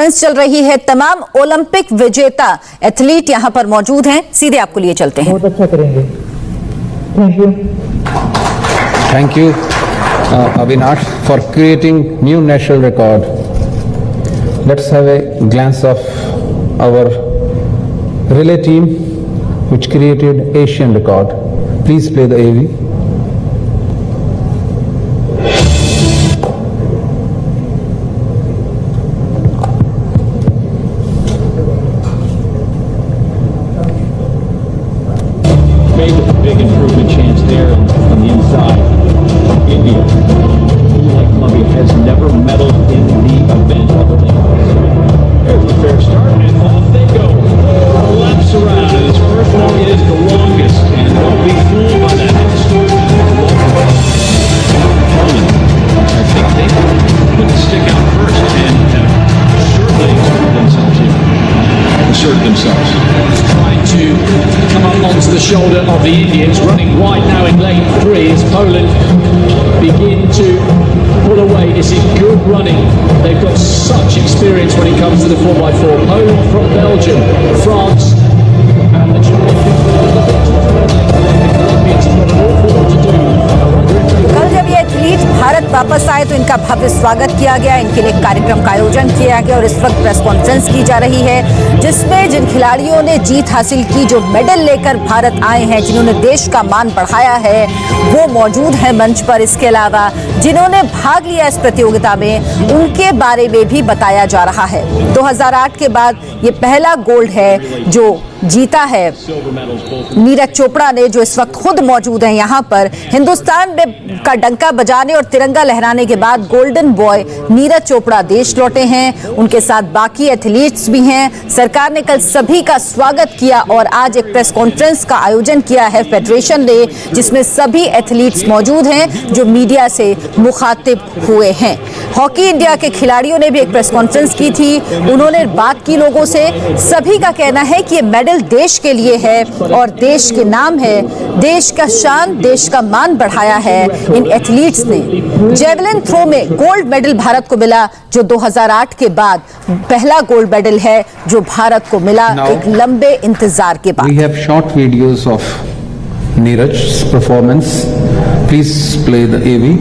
चल रही है। तमाम ओलंपिक विजेता एथलीट यहां पर मौजूद हैं। सीधे आपको लिए चलते हैं। बहुत अच्छा करेंगे। Thank you. Thank you, Avinash, for creating new national record. Let's have a glance of our relay team, which created Asian record. Please play the AV. Made a big improvement chance there on the inside. India, like Colombia, has never medaled in the event. There's a fair start, and off they go. Laps around, and his first one is the longest, and don't be fooled by that. I think they couldn't stick out first, and certainly asserted themselves. Trying to come up onto the shoulder of the Indians, running wide now in lane 3 as Poland begin to pull away. Is it good running? They've got such experience when it comes to the 4x4. Poland from Belgium, France, and the Colombians have got an awful lot to do. कल जब ये athlete Bharat वापस आए तो इनका भव्य स्वागत किया गया। इनके लिए कार्यक्रम का आयोजन किया गया और इस वक्त प्रेस कॉन्फ्रेंस की जा रही है, जिसमें जिन खिलाड़ियों ने जीत हासिल की, जो मेडल लेकर भारत आए हैं, जिन्होंने देश का मान बढ़ाया है, वो मौजूद हैं मंच पर। इसके अलावा जिन्होंने भाग लिया इस प्रतियोगिता में, उनके बारे में भी बताया जा रहा है। 2008 के बाद ये पहला गोल्ड है जो जीता है नीरज चोपड़ा ने, जो इस वक्त खुद मौजूद हैं यहाँ पर। हिंदुस्तान में का डंका बजाने और तिरंगा लहराने के बाद गोल्डन बॉय नीरज चोपड़ा देश लौटे हैं। उनके साथ बाकी एथलीट्स भी हैं। सरकार ने कल सभी का स्वागत किया और आज एक प्रेस कॉन्फ्रेंस का आयोजन किया है फेडरेशन ने, जिसमें सभी एथलीट्स मौजूद हैं जो मीडिया से मुखातिब हुए हैं। हॉकी इंडिया के खिलाड़ियों ने भी एक प्रेस कॉन्फ्रेंस की थी। उन्होंने बात की लोगों से। सभी का कहना है कि ये मेडल देश के लिए है और देश के नाम है, देश का शान, देश का मान बढ़ाया है इन एथलीट्स ने। जेवलिन थ्रो में गोल्ड मेडल भारत को मिला, जो 2008 के बाद पहला गोल्ड मेडल है जो भारत को मिला एक लंबे इंतजार के बाद। We have short videos of Neeraj's performance. Please play the AV.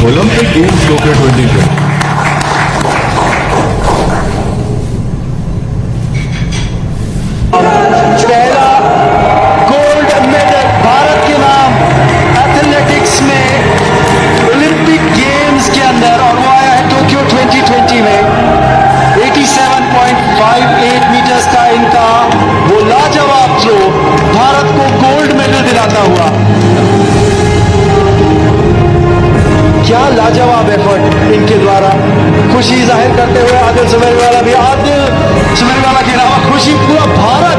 Olympic Games Tokyo 2020. पहला गोल्ड मेडल भारत के नाम एथलेटिक्स में ओलंपिक गेम्स के अंदर, और वो आया है टोक्यो 2020 में। 87.58 मीटर्स का इनका वो लाजवाब थ्रो भारत को गोल्ड मेडल दिलाता हुआ। क्या लाजवाब एफर्ट इनके द्वारा। खुशी जाहिर करते हुए आदिल सुमेरवाला भी, आदिल सुमेरवाला के अलावा खुशी पूरा भारत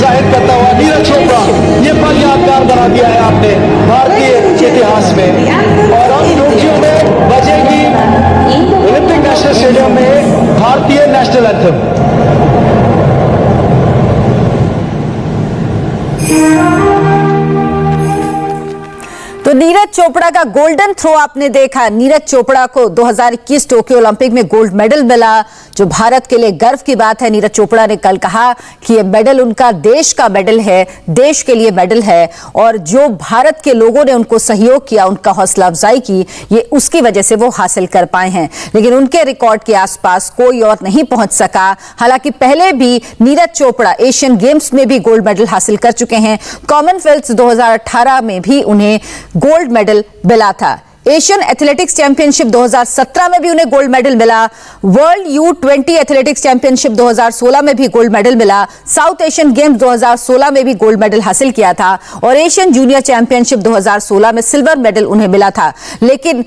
जाहिर करता हुआ। नीरज चोपड़ा, ये पल यादगार बना दिया है आपने भारतीय इतिहास में। और अब टोक्यो में बजेगी ओलंपिक नेशनल स्टेडियम में भारतीय नेशनल एंथम। तो नीरज चोपड़ा का गोल्डन थ्रो आपने देखा। नीरज चोपड़ा को 2021 टोक्यो ओलंपिक में गोल्ड मेडल मिला, जो भारत के लिए गर्व की बात है। नीरज चोपड़ा ने कल कहा कि ये मेडल उनका देश का मेडल है, देश के लिए मेडल है, और जो भारत के लोगों ने उनको सहयोग किया, उनका हौसला अफजाई की, ये उसकी वजह से वो हासिल कर पाए हैं। लेकिन उनके रिकॉर्ड के आसपास कोई और नहीं पहुंच सका। हालांकि पहले भी नीरज चोपड़ा एशियन गेम्स में भी गोल्ड मेडल हासिल कर चुके हैं। कॉमनवेल्थ 2018 में भी उन्हें गोल्ड मेडल मिला था। एशियन एथलेटिक्स चैंपियनशिप 2017 में भी उन्हें गोल्ड मेडल मिला। वर्ल्ड U20 एथलेटिक्स चैंपियनशिप 2016 में भी गोल्ड मेडल मिला। साउथ एशियन गेम्स 2016 में भी गोल्ड मेडल हासिल किया था, और एशियन जूनियर चैंपियनशिप 2016 में सिल्वर मेडल उन्हें मिला था। लेकिन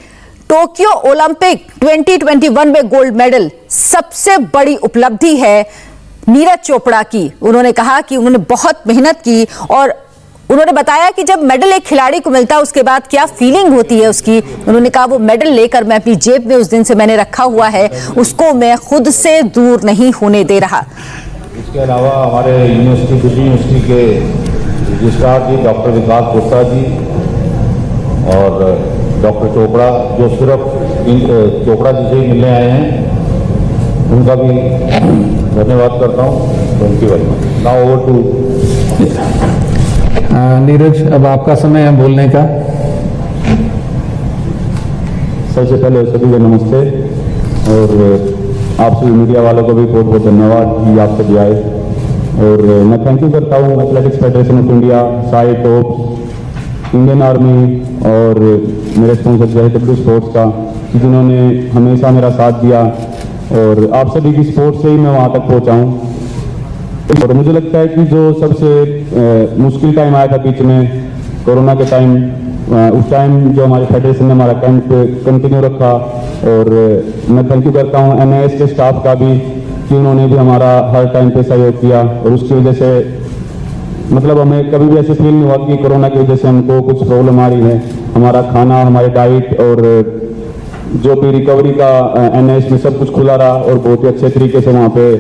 टोक्यो ओलंपिक 2021 में गोल्ड मेडल सबसे बड़ी उपलब्धि है नीरज चोपड़ा की। उन्होंने कहा कि उन्होंने बहुत मेहनत की, और उन्होंने बताया कि जब मेडल एक खिलाड़ी को मिलता है उसके बाद क्या फीलिंग होती है उसकी। उन्होंने कहा वो मेडल लेकर मैं अपनी जेब में उस दिन से मैंने रखा हुआ है, उसको मैं खुद से दूर नहीं होने दे रहा। इसके अलावा हमारे यूनिवर्सिटी, दिल्ली यूनिवर्सिटी के रजिस्ट्रार जी डॉक्टर विकास गुप्ता जी और डॉक्टर चोपड़ा, जो सिर्फ चोपड़ा जी से ही मिलने आए हैं, उनका भी धन्यवाद करता हूँ। Thank you very much. Now over to Neeraj, अब आपका समय है बोलने का। सबसे पहले सभी को नमस्ते, और आप सभी मीडिया वालों को भी बहुत बहुत धन्यवाद कि आप सभी आए। और मैं थैंक यू करता हूँ athletics federation of India, Sai tops, Indian army और मेरे स्पॉन्सर JW स्पोर्ट्स का, जिन्होंने हमेशा मेरा साथ दिया, और आप सभी की सपोर्ट से ही मैं वहाँ तक पहुँचा हूँ। और मुझे लगता है कि जो सबसे मुश्किल टाइम आया था बीच में, कोरोना के टाइम, उस टाइम जो हमारे फेडरेशन ने हमारा कैंप कंटिन्यू रखा, और मैं थैंक यू करता हूँ NIS के स्टाफ का भी, कि उन्होंने भी हमारा हर टाइम पे सहयोग किया। और उसकी वजह से मतलब हमें कभी भी ऐसे फील नहीं हुआ कि कोरोना की वजह से हमको कुछ प्रॉब्लम आ रही है। हमारा खाना, हमारे डाइट और जो भी रिकवरी का NIS में सब कुछ खुला रहा, और बहुत ही अच्छे तरीके से वहाँ पे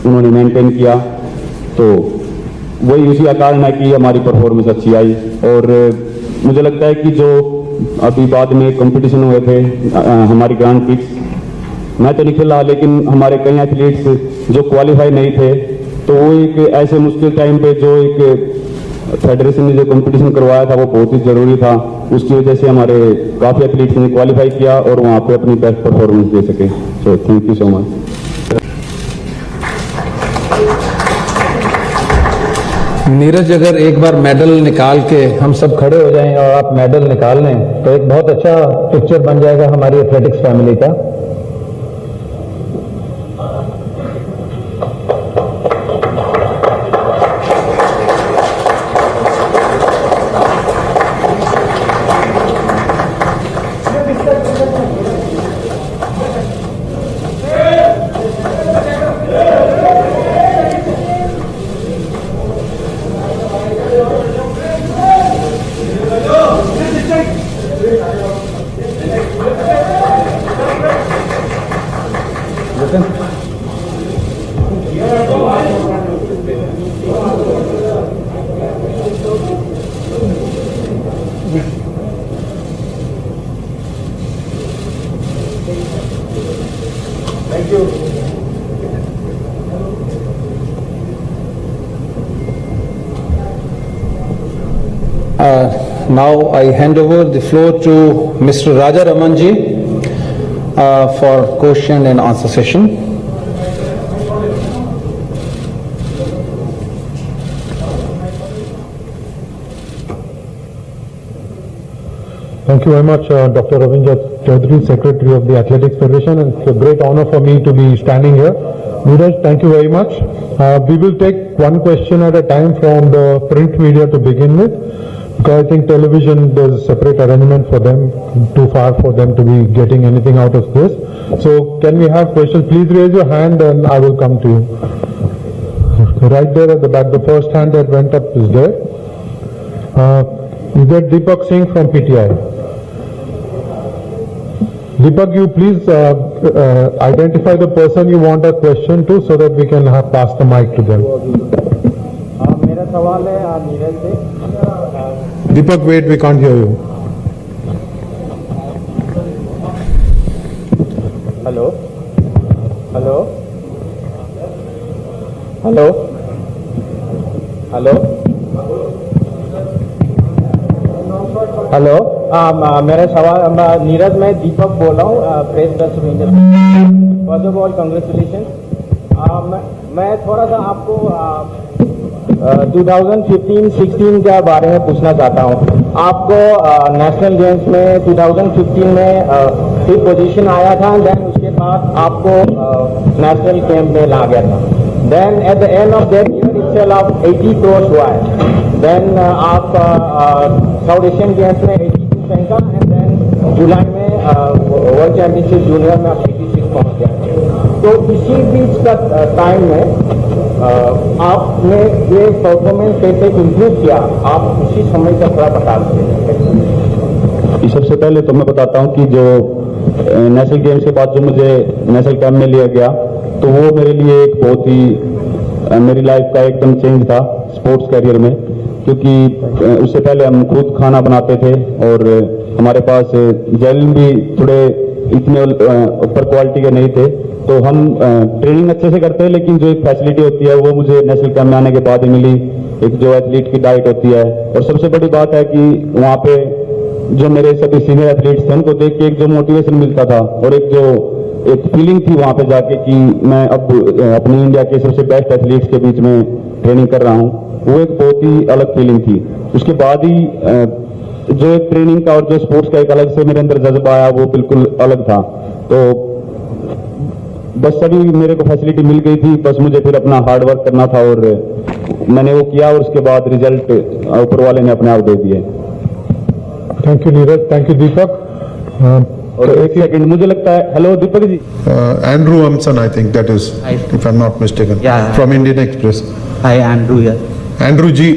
उन्होंने मेंटेन किया। तो वही उसी का कारण है कि हमारी परफॉर्मेंस अच्छी आई। और मुझे लगता है कि जो अभी बाद में कंपटीशन हुए थे, हमारी ग्रांड प्रिक्स, मैं तो नहीं खेला, लेकिन हमारे कई एथलीट्स जो क्वालिफाई नहीं थे, तो वो एक ऐसे मुश्किल टाइम पे जो एक फेडरेशन ने जो कंपटीशन करवाया था वो बहुत ही जरूरी था। उसकी वजह से हमारे काफ़ी एथलीट्स ने क्वालिफाई किया और वहाँ पे अपनी बेस्ट परफॉर्मेंस दे सके। So thank you so much. Neeraj, अगर एक बार मेडल निकाल के हम सब खड़े हो जाएं और आप मेडल निकाल लें तो एक बहुत अच्छा पिक्चर बन जाएगा हमारी एथलेटिक्स फैमिली का। Now I hand over the floor to Mr. Raja Ramanji for question and answer session. Thank you very much, Dr. Ravindra Chaudhary, Secretary of the Athletics Federation, and it's a great honor for me to be standing here. Neeraj, thank you very much. We will take one question at a time from the print media to begin with, because I think television, there's a separate arrangement for them, too far for them to be getting anything out of this. So can we have questions? Please raise your hand and I will come to you. Right there at the back, the first hand that went up is there. Is that Deepak Singh from PTI? Deepak, you please identify the person you want a question to so that we can pass the mic to them. मेरा सवाल है नीरज से। Deepak, wait, we can't hear you. Hello hello hello hello hello मेरा सवाल नीरज, मैं दीपक बोल रहा हूँ, प्रेस दस ranger. First of all congratulation. मैं थोड़ा सा आपको 2015-16 के बारे में पूछना चाहता हूँ। आपको नेशनल गेम्स में 2015 में 5th पोजीशन आया था, देन उसके बाद आपको नेशनल कैंप में ला गया था। Then at the end of that year itself आप 80 क्रॉस हुआ है। देन आप साउथ एशियन गेम्स में 82 फेंका एंड देन जुलाई में वर्ल्ड चैंपियनशिप जूनियर में आप 86 पहुंच गए। तो इसी बीच का टाइम में आपने ये परफॉर्मेंस कैसे इम्प्रूव किया, आप उसी समय का थोड़ा बता दीजिए। सबसे पहले तो मैं बताता हूं कि जो नेशनल गेम्स के बाद जो मुझे नेशनल कैंप में लिया गया, तो वो मेरे लिए एक बहुत ही मेरी लाइफ का एकदम चेंज था स्पोर्ट्स करियर में, क्योंकि उससे पहले हम खुद खाना बनाते थे और हमारे पास जेल भी थोड़े इतने ऊपर क्वालिटी के नहीं थे, तो हम ट्रेनिंग अच्छे से करते हैं, लेकिन जो एक फैसिलिटी होती है वो मुझे नेशनल कैंप में आने के बाद ही मिली। एक जो एथलीट की डाइट होती है, और सबसे बड़ी बात है कि वहाँ पे जो मेरे सभी सीनियर एथलीट्स थे उनको देख के एक जो मोटिवेशन मिलता था और एक फीलिंग थी वहाँ पे जाके कि मैं अब अपनी इंडिया के सबसे बेस्ट एथलीट्स के बीच में ट्रेनिंग कर रहा हूँ, वो एक बहुत ही अलग फीलिंग थी। उसके बाद ही जो एक ट्रेनिंग का और जो स्पोर्ट्स का एक अलग से मेरे अंदर जज्बा आया, वो बिल्कुल अलग था। तो बस सभी मेरे को फैसिलिटी मिल गई थी, बस मुझे फिर अपना हार्ड वर्क करना था और मैंने वो किया और उसके बाद रिजल्ट ऊपर वाले ने अपने आप दे दिए। Thank you Neeraj, thank you Deepak. और एक सेकंड, मुझे लगता है, hello Deepak ji. Andrew Amson, I think that is, if I'm not mistaken, from Indian Express. Hi, Andrew here. Andrew जी।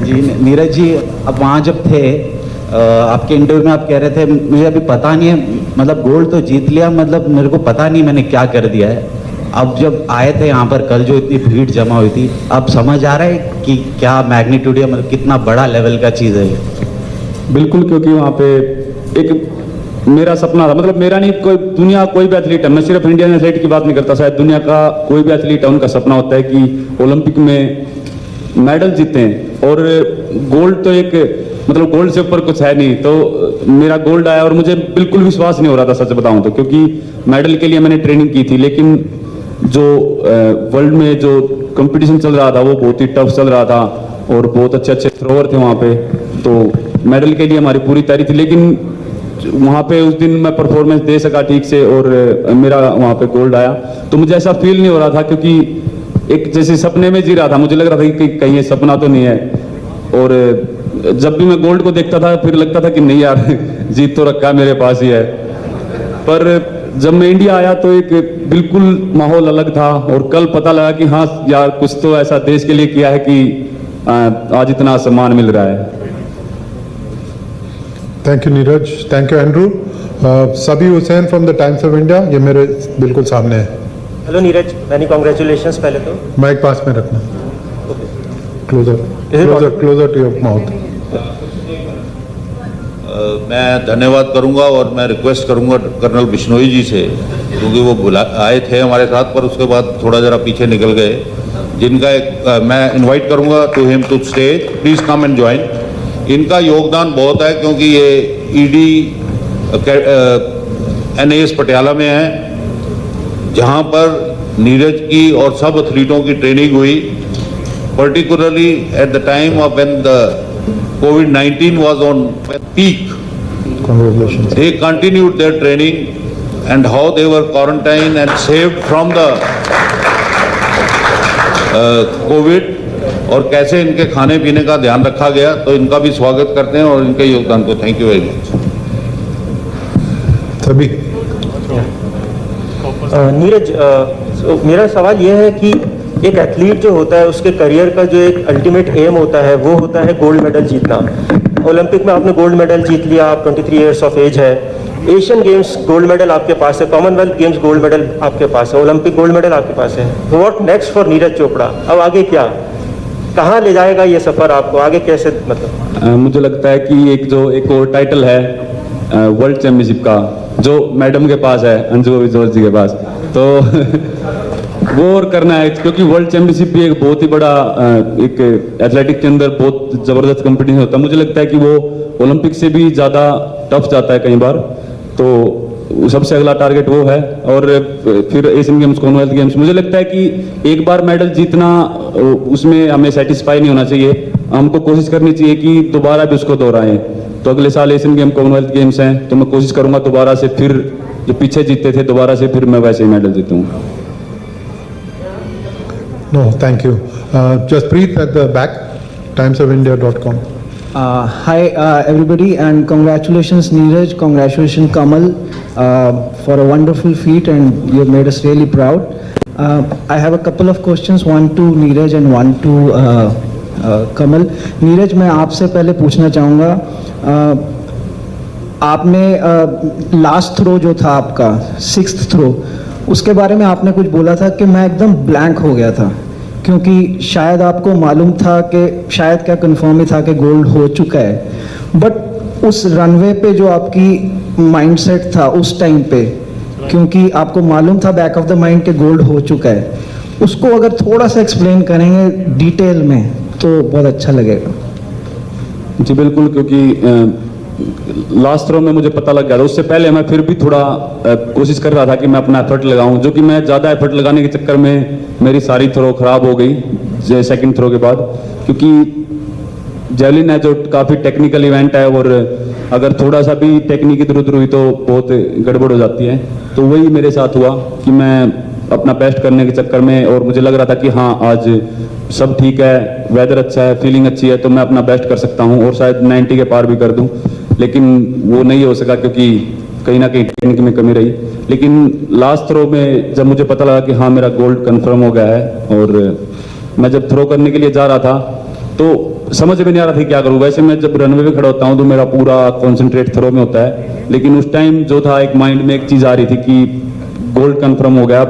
जी नीरज जी, अब वहाँ जब थे आपके इंटरव्यू में आप कह रहे थे मुझे अभी पता नहीं है, मतलब गोल्ड तो जीत लिया, मतलब मेरे को पता नहीं मैंने क्या कर दिया है। अब जब आए थे यहाँ पर कल, जो इतनी भीड़ जमा हुई थी, अब समझ आ रहा है कि क्या मैग्नीट्यूड है, मतलब कितना बड़ा लेवल का चीज़ है ये। बिल्कुल, क्योंकि वहाँ पे एक मेरा सपना था, मतलब मेरा नहीं, कोई भी एथलीट है, मैं सिर्फ इंडियन एथलीट की बात नहीं करता, शायद दुनिया का कोई भी एथलीट है, उनका सपना होता है कि ओलंपिक में मेडल जीतें। और गोल्ड तो मतलब गोल्ड से ऊपर कुछ है नहीं, तो मेरा गोल्ड आया और मुझे बिल्कुल विश्वास नहीं हो रहा था, सच बताऊं तो, क्योंकि मेडल के लिए मैंने ट्रेनिंग की थी, लेकिन जो वर्ल्ड में जो कंपटीशन चल रहा था वो बहुत ही टफ चल रहा था और बहुत अच्छे अच्छे थ्रोअर थे वहाँ पे, तो मेडल के लिए हमारी पूरी तैयारी थी, लेकिन वहाँ पे उस दिन मैं परफॉर्मेंस दे सका ठीक से और मेरा वहाँ पे गोल्ड आया। तो मुझे ऐसा फील नहीं हो रहा था, क्योंकि एक जैसे सपने में जी रहा था, मुझे लग रहा था कि कहीं ये सपना तो नहीं है। और जब भी मैं गोल्ड को देखता था फिर लगता था कि नहीं यार, जीत तो रखा मेरे पास ही है। पर जब मैं इंडिया आया तो एक बिल्कुल माहौल अलग था, और कल पता लगा कि हाँ यार, कुछ तो ऐसा देश के लिए किया है कि आज इतना सम्मान मिल रहा है। Thank you Neeraj, thank you Andrew. Sabi Hussain from the Times of India, ये मेरे बिल्कुल सामने है। हेलो नीरज, मैनी कॉन्ग्रेचुलेशंस पहले तो। माइक पास में रखना, क्लोजर टू योर माउथ। मैं धन्यवाद करूंगा और मैं रिक्वेस्ट करूंगा कर्नल बिश्नोई जी से, क्योंकि वो आए थे हमारे साथ पर उसके बाद थोड़ा जरा पीछे निकल गए, जिनका मैं इनवाइट करूंगा to him to stage, please come and join. इनका योगदान बहुत है, क्योंकि ये ईडी NAS पटियाला में है, जहां पर नीरज की और सब एथलीटों की ट्रेनिंग हुई, particularly at the time of when the COVID-19 was on peak. Congratulations. They continued their training and how they were quarantined and saved from the COVID, और कैसे इनके खाने पीने का ध्यान रखा गया, तो इनका भी स्वागत करते हैं और इनके योगदान को थैंक यू वेरी मच। सभी नीरज, मेरा सवाल यह है कि एक एथलीट जो होता है उसके करियर का जो एक अल्टीमेट एम होता है वो होता है गोल्ड मेडल जीतना। ओलंपिक में आपने गोल्ड मेडल जीत लिया, आप 23 इयर्स ऑफ एज है, एशियन गेम्स गोल्ड मेडल आपके पास है, कॉमनवेल्थ गेम्स गोल्ड मेडल आपके पास है, ओलंपिक गोल्ड मेडल आपके पास है। What next for Neeraj Chopra? अब आगे क्या, कहाँ ले जाएगा ये सफर आपको आगे, कैसे, मतलब? मुझे लगता है कि एक और टाइटल है वर्ल्ड चैंपियनशिप का, जो मैडम के पास है, अंजू अभी जोश जी के पास, तो वो और करना है, क्योंकि वर्ल्ड चैंपियनशिप भी एक बहुत ही बड़ा एक एथलेटिक के अंदर बहुत जबरदस्त कंपटीशन होता है। मुझे लगता है कि वो ओलंपिक से भी ज़्यादा टफ जाता है कई बार, तो सबसे अगला टारगेट वो है। और फिर एशियन गेम्स, कॉमनवेल्थ गेम्स, मुझे लगता है कि एक बार मेडल जीतना उसमें हमें सेटिस्फाई नहीं होना चाहिए, हमको कोशिश करनी चाहिए कि दोबारा भी उसको दोहराएं। तो अगले साल एशियन गेम, कॉमनवेल्थ गेम्स हैं, तो मैं कोशिश करूंगा दोबारा से, फिर जो पीछे जीते थे दोबारा से फिर मैं वैसे ही medal जीतूं। No, thank you. Jaspreet at the back, timesofIndia.com. Hi everybody, and congratulations Neeraj, congratulations Kamal for a wonderful feat, and you have made us really proud. I have a couple of questions, one to Neeraj and one to कमल। नीरज, मैं आपसे पहले पूछना चाहूँगा, आपने last throw जो था आपका 6th throw, उसके बारे में आपने कुछ बोला था कि मैं एकदम ब्लैंक हो गया था, क्योंकि शायद आपको मालूम था कि शायद क्या कंफर्म ही था कि गोल्ड हो चुका है, बट उस रनवे पे जो आपकी माइंडसेट था उस टाइम पे, क्योंकि आपको मालूम था बैक ऑफ द माइंड कि गोल्ड हो चुका है, उसको अगर थोड़ा सा एक्सप्लेन करेंगे डिटेल में तो बहुत अच्छा लगेगा। जी बिल्कुल, क्योंकि लास्ट थ्रो में मुझे पता लग गया था, उससे पहले मैं फिर भी थोड़ा कोशिश कर रहा था कि मैं अपना एफर्ट लगाऊं, जो कि मैं ज़्यादा एफर्ट लगाने के चक्कर में मेरी सारी थ्रो खराब हो गई सेकंड थ्रो के बाद, क्योंकि जेवलिन है जो काफ़ी टेक्निकल इवेंट है, और अगर थोड़ा सा भी टेक्निक इधर उधर हुई तो बहुत गड़बड़ हो जाती है। तो वही मेरे साथ हुआ कि मैं अपना बेस्ट करने के चक्कर में, और मुझे लग रहा था कि हाँ आज सब ठीक है, वेदर अच्छा है, फीलिंग अच्छी है, तो मैं अपना बेस्ट कर सकता हूँ और शायद 90 के पार भी कर दूँ, लेकिन वो नहीं हो सका क्योंकि कहीं ना कहीं टेक्निक में कमी रही। लेकिन लास्ट थ्रो में जब मुझे पता लगा कि हाँ मेरा गोल्ड कंफर्म हो गया है, और मैं जब थ्रो करने के लिए जा रहा था तो समझ में नहीं आ रहा था क्या करूँ। वैसे मैं जब रनवे पे खड़ा होता हूँ तो मेरा पूरा कॉन्सेंट्रेट थ्रो में होता है, लेकिन उस टाइम जो था एक माइंड में एक चीज़ आ रही थी कि गोल्ड कंफर्म हो गया,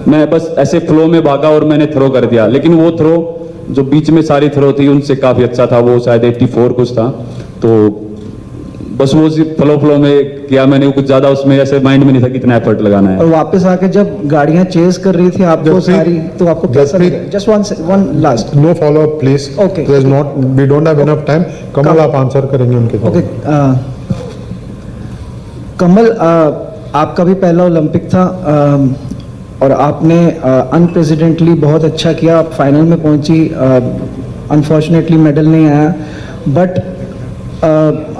मैं ऐसे फ्लो में भागा और मैंने थ्रो कर दिया। लेकिन वो थ्रो जो बीच में सारी थ्रो थी उनसे काफ़ी अच्छा था, वो शायद 84 कुछ था, तो बस वो फ्लो में किया मैंने, कुछ ज़्यादा उसमें ऐसे माइंड में नहीं था कितना एफर्ट लगाना है। और वापस आके जब गाड़ियां चेज कर रही थी आपको सारी, तो आपको कैसा लगा? Just one last, No follow up, please. Okay. We don't have enough time. कमल आप आंसर करेंगे उनके। ओके कमल, आपका भी पहला ओलंपिक था, और आपने अनप्रेसिडेंटली बहुत अच्छा किया, आप फाइनल में पहुंची, अनफॉर्चुनेटली मेडल नहीं आया, बट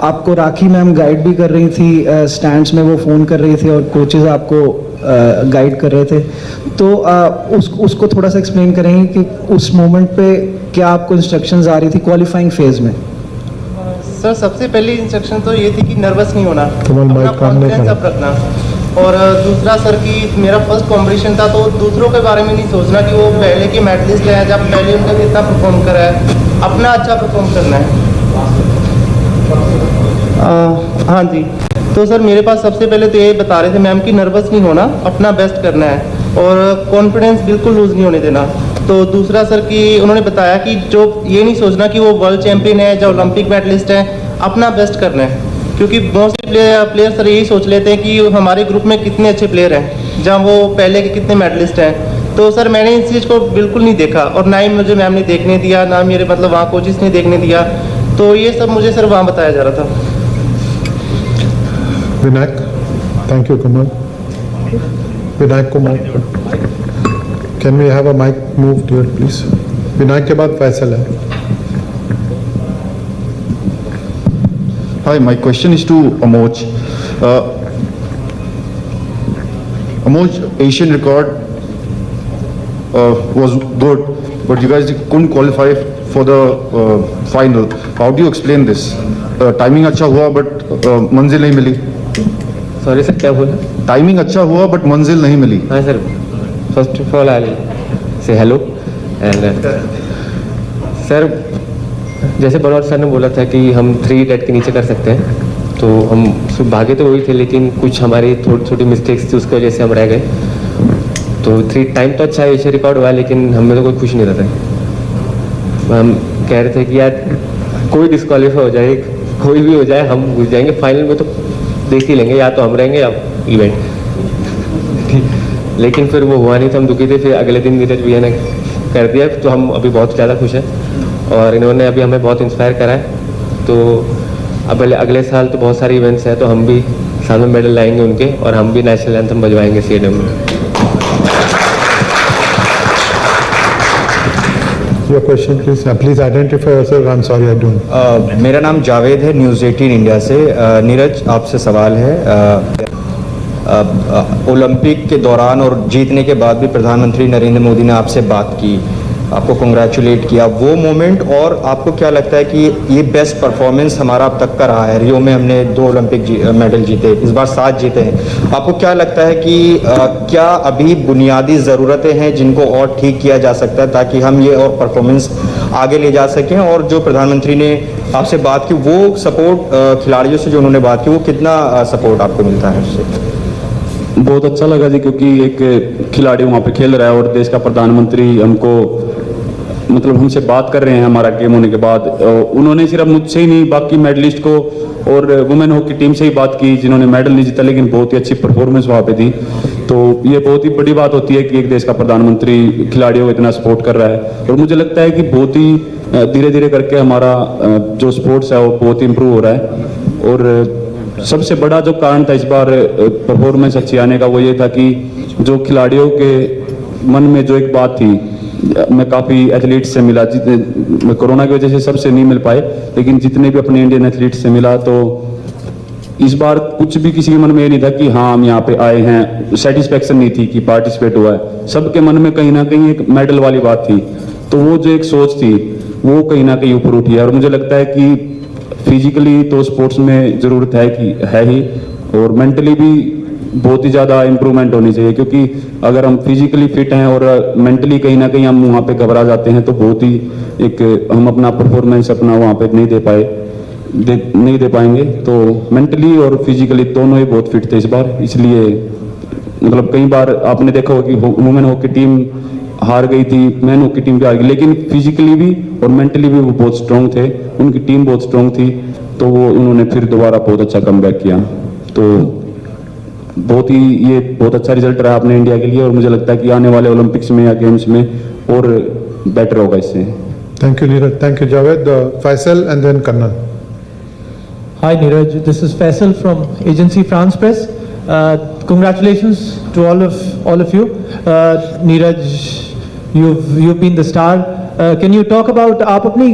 आपको राखी मैम गाइड भी कर रही थी, स्टैंड्स में वो फ़ोन कर रही थी और कोचेस आपको गाइड कर रहे थे, तो उसको थोड़ा सा एक्सप्लेन करेंगे कि उस मोमेंट पे क्या आपको इंस्ट्रक्शंस आ रही थी क्वालिफाइंग फेज में? सर, सबसे पहली इंस्ट्रक्शन तो ये थी कि नर्वस नहीं होना, अपना कॉन्फिडेंस अप रखना, और दूसरा सर कि मेरा फर्स्ट कॉम्पिटिशन था तो दूसरों के बारे में नहीं सोचना कि वो पहले के मेडलिस्ट हैं, जब पहले उनका कितना परफॉर्म करा है, अपना अच्छा परफॉर्म करना है। हाँ जी, तो सर मेरे पास सबसे पहले तो ये बता रहे थे मैम कि नर्वस नहीं होना, अपना बेस्ट करना है और कॉन्फिडेंस बिल्कुल लूज़ नहीं होने देना। तो दूसरा सर कि उन्होंने बताया कि जो ये नहीं सोचना कि वो वर्ल्ड चैंपियन है, जो ओलंपिक मेडलिस्ट है, अपना बेस्ट करना है, क्योंकि मोस्टली प्लेयर सर यही सोच लेते हैं कि हमारे ग्रुप में कितने अच्छे प्लेयर हैं, जहाँ वो पहले के कितने मेडलिस्ट हैं। तो सर मैंने इस चीज़ को बिल्कुल नहीं देखा, और ना ही मुझे मैम ने देखने दिया, ना मेरे मतलब वहाँ कोचेस ने देखने दिया, तो ये सब मुझे सर वहाँ बताया जा रहा था। Vinayak, thank you Kamal. विनायक को mike, can we have a mike move here please. Vinayak के बाद फैसल है। Hi, my question is to Amoj. Amoj, Asian record was good, but you guys couldn't qualify for the final. How do you explain this? Timing अच्छा हुआ but मंजिल नहीं मिली। Sorry sir, क्या बोला? Timing अच्छा हुआ बट मंजिल नहीं मिली। हाँ sir, first of all I से हेलो, एंड सर जैसे बनवाल सर ने बोला था कि हम 3 डेट के नीचे कर सकते हैं, तो हम भागे तो वही थे, लेकिन कुछ हमारी थोड़ी छोटी मिस्टेक्स थी, उसकी वजह से हम रह गए। तो 3 टाइम तो अच्छा एशिया रिकॉर्ड हुआ, लेकिन हमें तो कोई खुश नहीं रहता। हम कह रहे थे कि यार कोई डिस्क्वालीफाई हो जाए, कोई भी हो जाए, हम घुस जाएंगे फाइनल में, तो देख ही लेंगे, या तो हम रहेंगे या इवेंट। लेकिन फिर वो हुआ नहीं था, हम दुखी थे। फिर अगले दिन नीरज भैया ने कर दिया, तो हम अभी बहुत ज़्यादा खुश हैं और इन्होंने अभी हमें बहुत इंस्पायर करा है। तो अब अगले साल तो बहुत सारे इवेंट्स हैं, तो हम भी साथ में मेडल लाएंगे उनके और हम भी नेशनल एंथम बजवाएंगे स्टेडियम में। Your question, please. Please identify yourself. I'm sorry, I don't. मेरा नाम जावेद है, न्यूज़ 18 इंडिया से। नीरज, आपसे सवाल है। ओलंपिक के दौरान और जीतने के बाद भी प्रधानमंत्री नरेंद्र मोदी ने आपसे बात की, आपको कंग्रेचुलेट किया। वो मोमेंट, और आपको क्या लगता है कि ये बेस्ट परफॉर्मेंस हमारा अब तक का रहा है? रियो में हमने 2 ओलंपिक मेडल जीते, इस बार 7 जीते हैं। आपको क्या लगता है कि क्या अभी बुनियादी ज़रूरतें हैं जिनको और ठीक किया जा सकता है ताकि हम ये और परफॉर्मेंस आगे ले जा सकें? और जो प्रधानमंत्री ने आपसे बात की, वो सपोर्ट खिलाड़ियों से जो उन्होंने बात की, वो कितना सपोर्ट आपको मिलता है उससे? बहुत अच्छा लगा जी, क्योंकि एक खिलाड़ी वहाँ पे खेल रहा है और देश का प्रधानमंत्री हमको मतलब हमसे बात कर रहे हैं हमारा गेम होने के बाद। उन्होंने सिर्फ मुझसे ही नहीं, बाकी मेडलिस्ट को और वुमेन हॉकी टीम से ही बात की जिन्होंने मेडल नहीं जीता, लेकिन बहुत ही अच्छी परफॉर्मेंस वहाँ पे दी। तो ये बहुत ही बड़ी बात होती है कि एक देश का प्रधानमंत्री खिलाड़ियों को इतना सपोर्ट कर रहा है। और मुझे लगता है कि बहुत ही धीरे धीरे करके हमारा जो स्पोर्ट्स है वो बहुत ही इम्प्रूव हो रहा है। और सबसे बड़ा जो कारण था इस बार परफॉर्मेंस अच्छी आने का, वो ये था कि जो खिलाड़ियों के मन में जो एक बात थी, मैं काफ़ी एथलीट्स से मिला, जितने कोरोना की वजह से सबसे नहीं मिल पाए, लेकिन जितने भी अपने इंडियन एथलीट्स से मिला, तो इस बार कुछ भी किसी के मन में ये नहीं था कि हाँ हम यहाँ पे आए हैं, सेटिस्फेक्शन नहीं थी कि पार्टिसिपेट हुआ है। सबके मन में कहीं ना कहीं एक मेडल वाली बात थी। तो वो जो एक सोच थी वो कहीं ना कहीं ऊपर उठी है। और मुझे लगता है कि फिजिकली तो स्पोर्ट्स में ज़रूरत है कि है ही, और मेंटली भी बहुत ही ज़्यादा इम्प्रूवमेंट होनी चाहिए, क्योंकि अगर हम फिजिकली फिट हैं और मेंटली कहीं ना कहीं हम वहाँ पे घबरा जाते हैं, तो बहुत ही एक हम अपना परफॉर्मेंस अपना वहाँ पे नहीं दे पाएंगे। तो मेंटली और फिजिकली दोनों ही बहुत फिट थे इस बार। इसलिए मतलब कई बार आपने देखा होगा कि वुमेन हॉकी टीम हार गई थी, मैन हॉकी टीम भी हार गई, लेकिन फिजिकली भी और मेंटली भी वो बहुत स्ट्रांग थे, उनकी टीम बहुत स्ट्रांग थी। तो वो उन्होंने फिर दोबारा बहुत अच्छा कमबैक किया। तो बहुत ही ये बहुत अच्छा रिजल्ट रहा अपने इंडिया के लिए, और मुझे लगता है कि आने वाले ओलंपिक्स में या गेम्स में और बेटर होगा इससे। Thank you, Neeraj. Thank you, Javed. Faisal and then Kannan. Hi Neeraj, this is Faisal from Agency France Press. Congratulations to all of you. Neeraj, you've been the star. Can you talk about, आप अपनी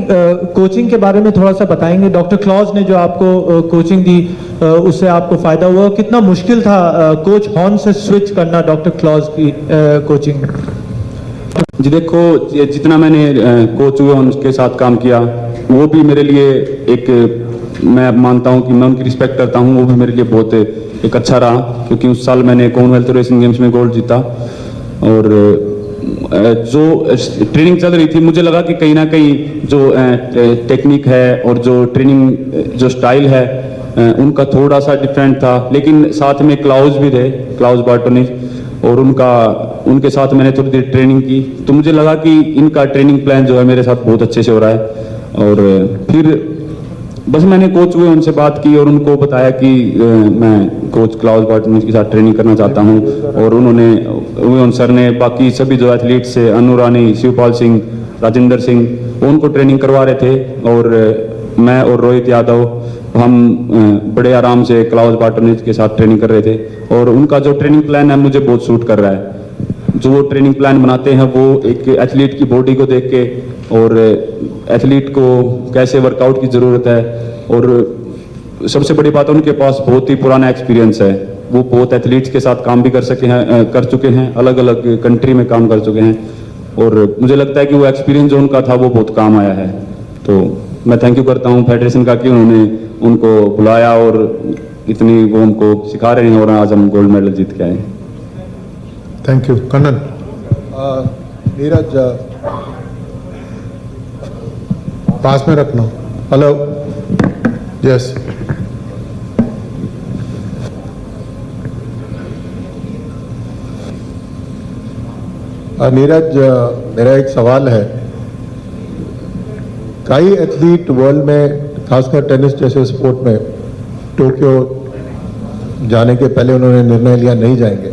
coaching के बारे में थोड़ा सा बताएंगे? Doctor clause ने जो आपको कोचिंग दी, उससे आपको फायदा हुआ? कितना मुश्किल था कोच हॉर्न से स्विच करना डॉक्टर क्लॉज की कोचिंग? जी देखो, जितना मैंने कोच हुए उनके साथ काम किया, वो भी मेरे लिए एक, मैं मानता हूँ कि मैं उनकी रिस्पेक्ट करता हूँ, वो भी मेरे लिए बहुत एक अच्छा रहा, क्योंकि उस साल मैंने कॉमनवेल्थ और एशियन गेम्स में गोल्ड जीता। और जो ट्रेनिंग चल रही थी, मुझे लगा कि कहीं ना कहीं जो टेक्निक है और जो ट्रेनिंग जो स्टाइल है उनका थोड़ा सा डिफरेंट था, लेकिन साथ में क्लाउज भी थे, क्लाउज बार्टोनिज, और उनके साथ मैंने थोड़ी देर ट्रेनिंग की। तो मुझे लगा कि इनका ट्रेनिंग प्लान जो है मेरे साथ बहुत अच्छे से हो रहा है। और फिर बस मैंने कोच हुए उनसे बात की और उनको बताया कि मैं कोच क्लाउज बार्टोनिज के साथ ट्रेनिंग करना चाहता हूं। और उन सर ने बाकी सभी जो एथलीट से, अनु रानी, शिवपाल सिंह, राजेंद्र सिंह, उनको ट्रेनिंग करवा रहे थे। और मैं और रोहित यादव हम बड़े आराम से क्लाउज बार्टोनिज के साथ ट्रेनिंग कर रहे थे। और उनका जो ट्रेनिंग प्लान है मुझे बहुत सूट कर रहा है। जो वो ट्रेनिंग प्लान बनाते हैं वो एक एथलीट की बॉडी को देख के और एथलीट को कैसे वर्कआउट की ज़रूरत है, और सबसे बड़ी बात है उनके पास बहुत ही पुराना एक्सपीरियंस है। वो बहुत एथलीट्स के साथ काम भी कर चुके हैं, अलग अलग कंट्री में काम कर चुके हैं। और मुझे लगता है कि वो एक्सपीरियंस जो उनका था वो बहुत काम आया है। तो मैं थैंक यू करता हूँ फेडरेशन का कि उन्होंने उनको बुलाया और इतनी वो हमको सिखा रहे हैं, और आज हम गोल्ड मेडल जीत के आए। Thank you. कन्नन। नीरज, पास में रखना। हेलो। यस। नीरज, मेरा एक सवाल है। कई एथलीट वर्ल्ड में, खासकर टेनिस जैसे स्पोर्ट में, टोक्यो जाने के पहले उन्होंने निर्णय लिया नहीं जाएंगे।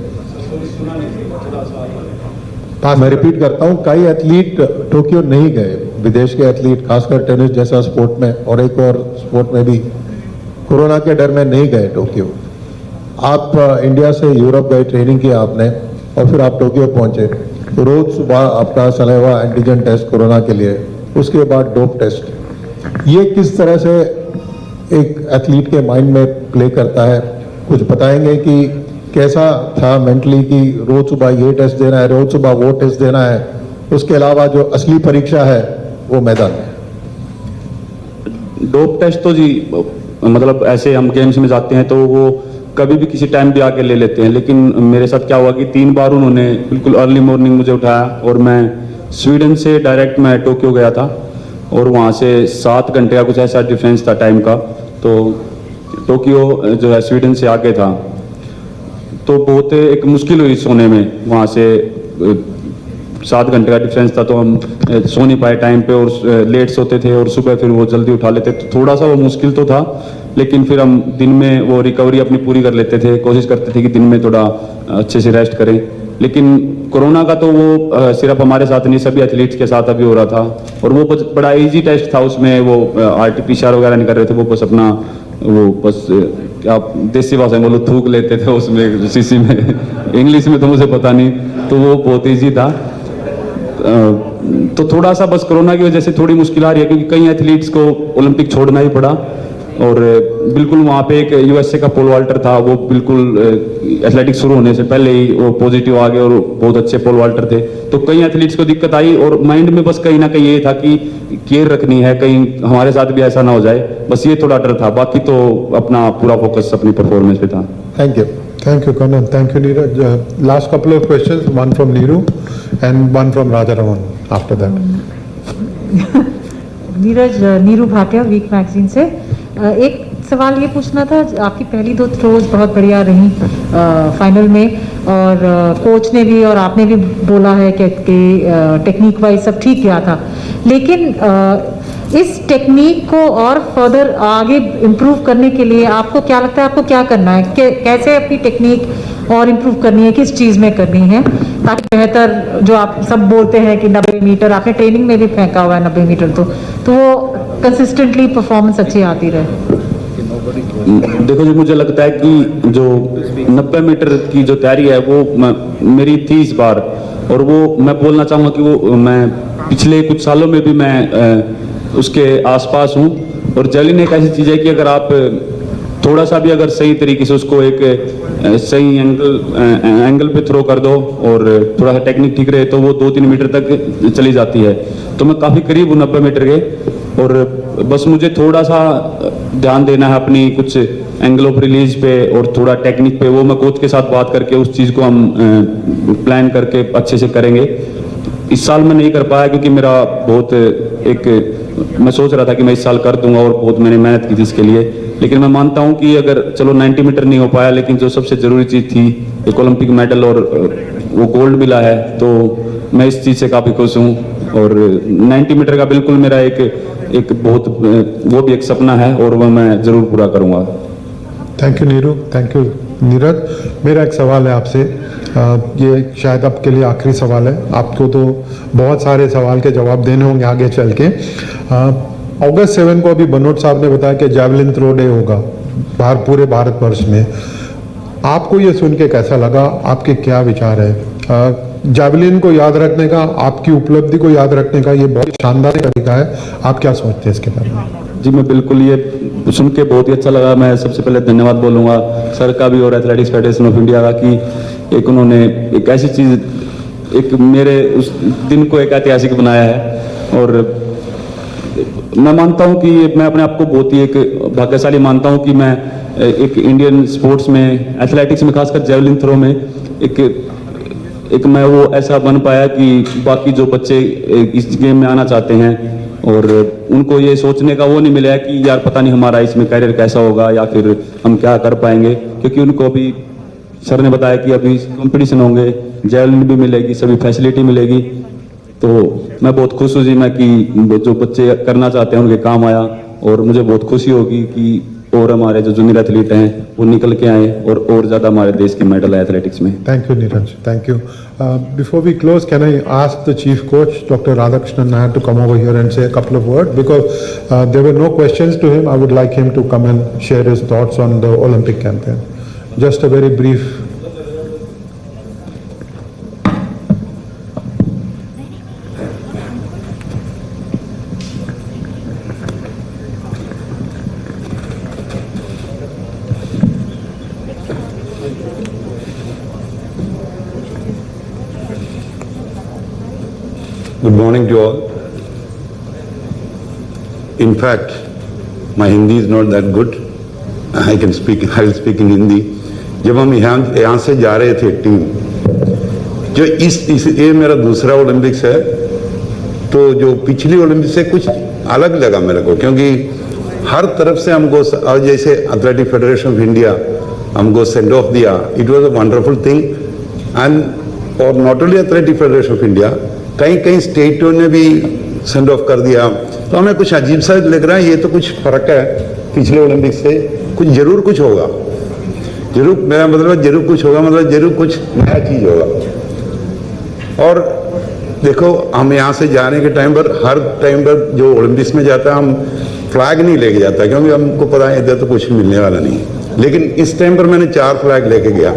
मैं रिपीट करता हूं, कई एथलीट टोक्यो नहीं गए, विदेश के एथलीट खासकर टेनिस जैसा स्पोर्ट में और एक और स्पोर्ट में भी कोरोना के डर में नहीं गए टोक्यो। आप इंडिया से यूरोप गए, ट्रेनिंग किया आपने और फिर आप टोक्यो पहुंचे। रोज सुबह आपका सलाइवा एंटीजन टेस्ट कोरोना के लिए, उसके बाद डोप टेस्ट। ये किस तरह से एक एथलीट के माइंड में प्ले करता है, कुछ बताएंगे कि कैसा था मेंटली कि रोज सुबह ये टेस्ट देना है, रोज सुबह वो टेस्ट देना है, उसके अलावा जो असली परीक्षा है वो मैदान में। डोप टेस्ट तो जी मतलब ऐसे हम गेम्स में जाते हैं तो वो कभी भी किसी टाइम भी आके ले लेते हैं, लेकिन मेरे साथ क्या हुआ कि 3 बार उन्होंने बिल्कुल अर्ली मॉर्निंग मुझे उठाया और मैं स्वीडन से डायरेक्ट मैं टोक्यो गया था और वहाँ से 7 घंटे का कुछ ऐसा डिफरेंस था टाइम का। तो टोक्यो जो है स्वीडन से आगे था, तो बहुत एक मुश्किल हुई सोने में। वहाँ से 7 घंटे का डिफरेंस था तो हम सो नहीं पाए टाइम पे और लेट सोते थे और सुबह फिर वो जल्दी उठा लेते, तो थोड़ा सा वो मुश्किल तो था, लेकिन फिर हम दिन में वो रिकवरी अपनी पूरी कर लेते थे, कोशिश करते थे कि दिन में थोड़ा अच्छे से रेस्ट करें। लेकिन कोरोना का तो वो सिर्फ हमारे साथ नहीं, सभी एथलीट्स के साथ अभी हो रहा था और वो बड़ा इजी टेस्ट था। उसमें वो RT-PCR वगैरह नहीं कर रहे थे, वो बस अपना वो बस आप देसी भाषा में बोलो थूक लेते थे उसमें शीशी में इंग्लिश में तो मुझे पता नहीं, तो वो बहुत ईजी था। तो थोड़ा सा बस कोरोना की वजह से थोड़ी मुश्किल आ रही है क्योंकि कई एथलीट्स को ओलंपिक छोड़ना ही पड़ा और बिल्कुल वहाँ पे एक USA का पोल वाल्टर था, वो बिल्कुल एथलेटिक्स शुरू होने से पहले ही वो पॉजिटिव आ गए और बहुत अच्छे पोल वाल्टर थे। तो कई एथलीट्स को दिक्कत आई और माइंड में बस कहीं ना कहीं ये था कि केयर रखनी है, कहीं हमारे साथ भी ऐसा ना हो जाए, बस ये थोड़ा डर था, बाकी तो अपना पूरा फोकस अपनी परफॉर्मेंस पे था। Thank you. Thank you, Kanan. Thank you, Neeraj. Last couple of questions, one from Neeru and one from Rajaraman after that. Neeraj, Neeru Bhatia, week magazine से। एक सवाल ये पूछना था, आपकी पहली 2 थ्रोज बहुत बढ़िया रही फाइनल में और कोच ने भी और आपने भी बोला है कि टेक्निक वाइज सब ठीक किया था, लेकिन इस टेक्निक को और फर्दर आगे इम्प्रूव करने के लिए आपको क्या लगता है, आपको क्या करना है, कैसे अपनी टेक्निक और इम्प्रूव करनी है, किस चीज़ में करनी है ताकि बेहतर, जो आप सब बोलते हैं कि 90 मीटर आपने ट्रेनिंग में भी फेंका हुआ है 90 मीटर, तो वो कंसिस्टेंटली परफॉर्मेंस अच्छी आती रहे। देखो जी, मुझे लगता है कि जो 90 मीटर की जो तैयारी है वो मेरी थी इस बार, और वो मैं बोलना चाहूँगा कि वो मैं पिछले कुछ सालों में भी मैं उसके आसपास हूँ। और जेवलिन एक ऐसी चीज़ है कि अगर आप थोड़ा सा भी अगर सही तरीके से उसको एक सही एंगल पे थ्रो कर दो और थोड़ा सा टेक्निक ठीक रहे तो वो 2-3 मीटर तक चली जाती है। तो मैं काफ़ी करीब हूँ 90 मीटर के, और बस मुझे थोड़ा सा ध्यान देना है अपनी कुछ एंगल ऑफ रिलीज पे और थोड़ा टेक्निक पे, वो मैं कोच के साथ बात करके उस चीज़ को हम प्लान करके अच्छे से करेंगे। इस साल मैं नहीं कर पाया क्योंकि मेरा बहुत मैं सोच रहा था कि मैं इस साल कर दूंगा और बहुत मैंने मेहनत की थी इसके लिए, लेकिन मैं मानता हूं कि अगर चलो 90 मीटर नहीं हो पाया, लेकिन जो सबसे ज़रूरी चीज़ थी एक ओलंपिक मेडल और वो गोल्ड मिला है, तो मैं इस चीज़ से काफ़ी खुश हूं। और 90 मीटर का बिल्कुल मेरा एक बहुत वो भी एक सपना है और वो मैं ज़रूर पूरा करूँगा। Thank you Neeru, thank you Neeraj. मेरा एक सवाल है आपसे, ये शायद आपके लिए आखिरी सवाल है, आपको तो बहुत सारे सवाल के जवाब देने होंगे आगे चल के। अगस्त 7 को अभी बनोट साहब ने बताया कि जैवलिन थ्रो डे होगा पूरे भारतवर्ष में। आपको ये सुन के कैसा लगा, आपके क्या विचार है? जैवलिन को याद रखने का, आपकी उपलब्धि को याद रखने का ये बहुत शानदार तरीका है, आप क्या सोचते हैं इसके बारे में? जी, मैं बिल्कुल ये सुन के बहुत ही अच्छा लगा। मैं सबसे पहले धन्यवाद बोलूँगा सर का भी और एथलेटिक्स फेडरेशन ऑफ इंडिया का कि एक उन्होंने एक ऐसी चीज़, एक मेरे उस दिन को एक ऐतिहासिक बनाया है। और मैं मानता हूँ कि मैं अपने आप को बहुत ही एक भाग्यशाली मानता हूँ कि मैं एक इंडियन स्पोर्ट्स में, एथलेटिक्स में, खासकर जेवलिन थ्रो में एक मैं वो ऐसा बन पाया कि बाकी जो बच्चे इस गेम में आना चाहते हैं और उनको ये सोचने का वो नहीं मिला कि यार पता नहीं हमारा इसमें करियर कैसा होगा या फिर हम क्या कर पाएंगे, क्योंकि उनको अभी सर ने बताया कि अभी कंपटीशन होंगे, जेवलिन भी मिलेगी, सभी फैसिलिटी मिलेगी। तो मैं बहुत खुश हूँ जी मैं कि जो बच्चे करना चाहते हैं उनके काम आया, और मुझे बहुत खुशी होगी कि और हमारे जो जूनियर एथलीट हैं वो निकल के आए और ज़्यादा हमारे देश के मेडल आए एथलेटिक्स में। Thank you, Neeraj. Thank you. Before we close, can I ask the Chief Coach, Dr. Radhakrishnan Nair, to come over here and say a couple of words? Because there were no questions to him. I would like him to come and share his thoughts on the Olympic campaign. Just a very brief. Good morning to all. In fact, my Hindi is not that good. I will speak in Hindi. जब हम यहाँ से जा रहे थे team, जो ये मेरा दूसरा ओलंपिक्स है, तो जो पिछली ओलंपिक्स से कुछ अलग लगा मेरे को, क्योंकि हर तरफ से हमको, जैसे एथलेटिक फेडरेशन ऑफ इंडिया हमको सेंड ऑफ दिया, it was a wonderful thing. And और not only athletic federation of India, कई कई स्टेटों ने भी सेंड ऑफ कर दिया, तो हमें कुछ अजीब सा लग रहा है। ये तो कुछ फर्क है पिछले ओलंपिक से, कुछ जरूर कुछ होगा, जरूर, मेरा मतलब जरूर कुछ होगा, मतलब जरूर कुछ नया चीज होगा। और देखो, हम यहाँ से जाने के टाइम पर, हर टाइम पर जो ओलंपिक्स में जाता है, हम फ्लैग नहीं लेके जाता, क्योंकि हमको पता है इधर तो कुछ मिलने वाला नहीं। लेकिन इस टाइम पर मैंने 4 फ्लैग लेके गया,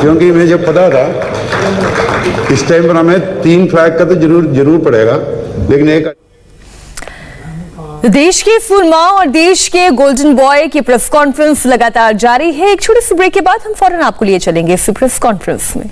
क्योंकि मुझे जब पता था इस टाइम पर हमें 3 फ्लैग का तो जरूर पड़ेगा, लेकिन एक देश के फुल माँ और देश के गोल्डन बॉय की प्रेस कॉन्फ्रेंस लगातार जारी है। एक छोटे से ब्रेक के बाद हम फौरन आपको लिए चलेंगे इस प्रेस कॉन्फ्रेंस में।